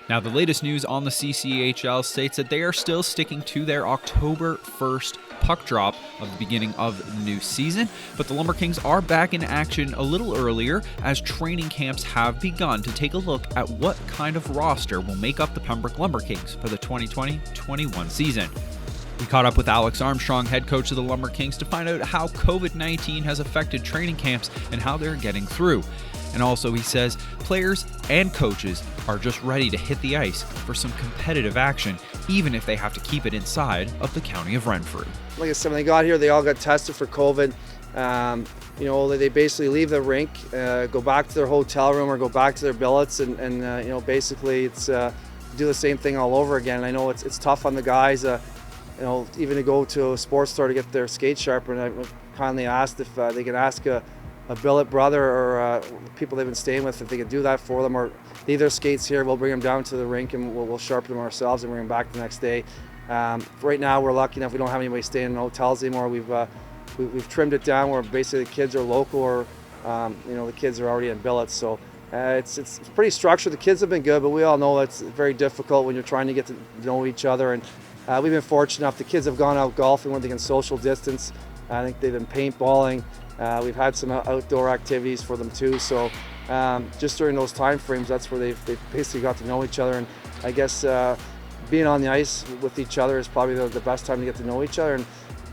Now, the latest news on the CCHL states that they are still sticking to their October 1st puck drop of the beginning of the new season, but the Lumber Kings are back in action a little earlier as training camps have begun to take a look at what kind of roster will make up the Pembroke Lumber Kings for the 2020-21 season. We caught up with Alex Armstrong, head coach of the Lumber Kings, to find out how COVID-19 has affected training camps and how they're getting through. And also, he says, players and coaches are just ready to hit the ice for some competitive action, even if they have to keep it inside of the county of Renfrew. Like I said, when they got here, they all got tested for COVID. They basically leave the rink, go back to their hotel room or go back to their billets, and basically it's do the same thing all over again. And I know it's tough on the guys, even to go to a sports store to get their skate sharpened. I kindly asked if they could ask a billet brother or people they've been staying with if they could do that for them, or leave their skates here. We'll bring them down to the rink and we'll sharpen them ourselves and bring them back the next day. Right now, we're lucky enough we don't have anybody staying in hotels anymore. We've trimmed it down where basically the kids are local, or the kids are already in billets. So it's pretty structured. The kids have been good, but we all know it's very difficult when you're trying to get to know each other. And we've been fortunate enough. The kids have gone out golfing when they can social distance. I think they've been paintballing. We've had some outdoor activities for them too. So just during those time frames, that's where they've basically got to know each other. And I guess being on the ice with each other is probably the best time to get to know each other. And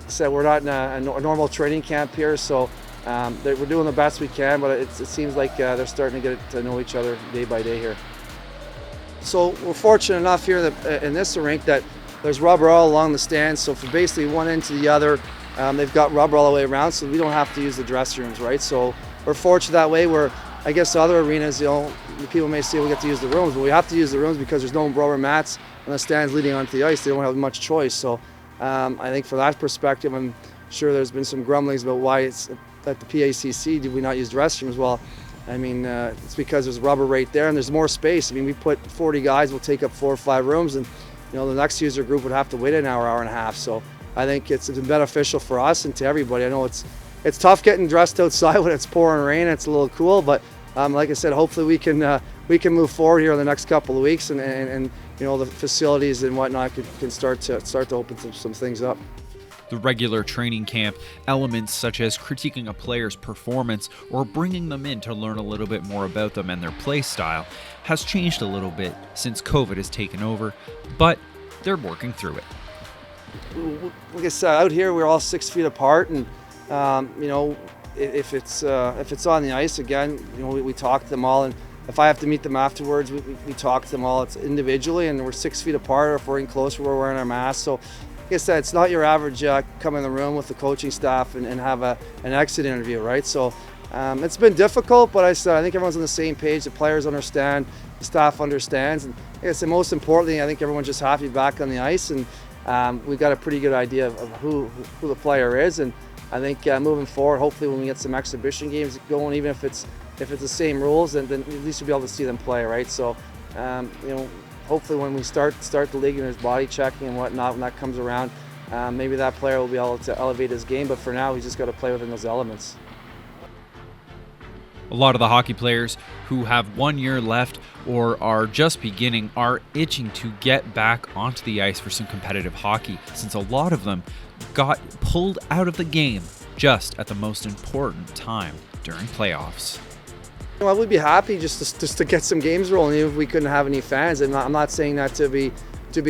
so we're not in a normal training camp here, so we're doing the best we can, but it seems like they're starting to get to know each other day by day here. So we're fortunate enough here that in this rink that there's rubber all along the stands, so from basically one end to the other, they've got rubber all the way around, so we don't have to use the dressing rooms, right? So we're fortunate that way. Where I guess other arenas, people may say we get to use the rooms, but we have to use the rooms because there's no rubber mats on the stands leading onto the ice. They don't have much choice. So I think from that perspective, I'm sure there's been some grumblings about why it's at the PACC did we not use restrooms. Well, I mean, it's because there's rubber right there and there's more space. I mean, we put 40 guys, we'll take up 4 or 5 rooms, and the next user group would have to wait an hour and a half. So I think it's been beneficial for us and to everybody. I know it's tough getting dressed outside when it's pouring rain. It's a little cool, but like I said, hopefully we can move forward here in the next couple of weeks, and the facilities and whatnot can start to open some things up. The regular training camp elements, such as critiquing a player's performance or bringing them in to learn a little bit more about them and their play style, has changed a little bit since COVID has taken over, but they're working through it. Like I said, out here we're all 6 feet apart, and if it's on the ice again, we talk to them all, and if I have to meet them afterwards, we talk to them all. It's individually, and we're 6 feet apart, or if we're in close, we're wearing our masks. So like I said, it's not your average come in the room with the coaching staff and have an exit interview, right? So it's been difficult, but I think everyone's on the same page. The players understand, the staff understands, and like I said, most importantly, I think everyone's just happy back on the ice, and we've got a pretty good idea of who the player is. And I think moving forward, hopefully when we get some exhibition games going, even if it's the same rules, then at least we'll be able to see them play, right? So hopefully when we start the league and there's body checking and whatnot, when that comes around, maybe that player will be able to elevate his game. But for now, he's just got to play within those elements. A lot of the hockey players who have 1 year left or are just beginning are itching to get back onto the ice for some competitive hockey, since a lot of them got pulled out of the game just at the most important time during playoffs. I would be happy just to get some games rolling, even if we couldn't have any fans. I'm not saying that to be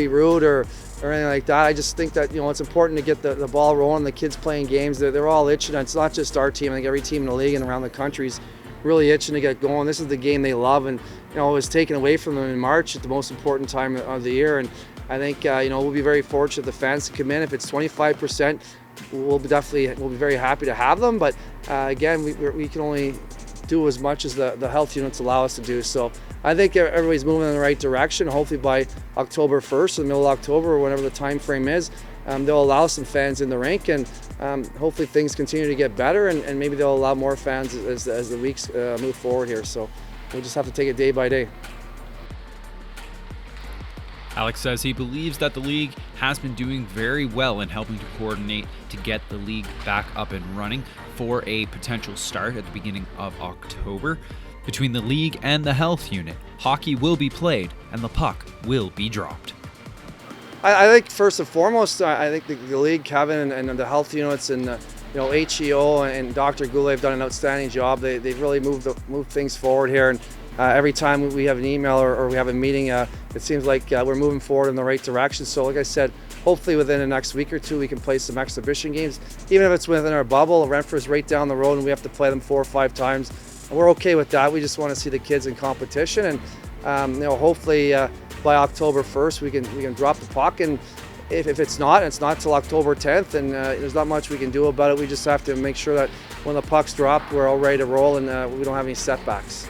rude or anything like that. I just think that it's important to get the ball rolling. The kids playing games, they're all itching. It's not just our team. I think every team in the league and around the country is really itching to get going. This is the game they love, and it was taken away from them in March at the most important time of the year. And I think we'll be very fortunate the fans to come in. If it's 25%, we'll be very happy to have them. But again, we can only do as much as the health units allow us to do. So I think everybody's moving in the right direction. Hopefully by October 1st, or the middle of October, or whatever the time frame is, they'll allow some fans in the rink, and hopefully things continue to get better, and maybe they'll allow more fans as the weeks move forward here. So we'll just have to take it day by day. Alex says he believes that the league has been doing very well in helping to coordinate to get the league back up and running for a potential start at the beginning of October. Between the league and the health unit, hockey will be played and the puck will be dropped. I think first and foremost, I think the league, Kevin, and the health units, and HEO and Dr. Goulet have done an outstanding job. They've really moved things forward here, and every time we have an email or we have a meeting, it seems like we're moving forward in the right direction. So like I said, hopefully within the next week or two we can play some exhibition games, even if it's within our bubble. Renfrew's right down the road and we have to play them 4 or 5 times. And we're okay with that. We just want to see the kids in competition, and hopefully by October 1st we can drop the puck. And if it's not till October 10th, and there's not much we can do about it. We just have to make sure that when the pucks drop, we're all ready to roll and we don't have any setbacks.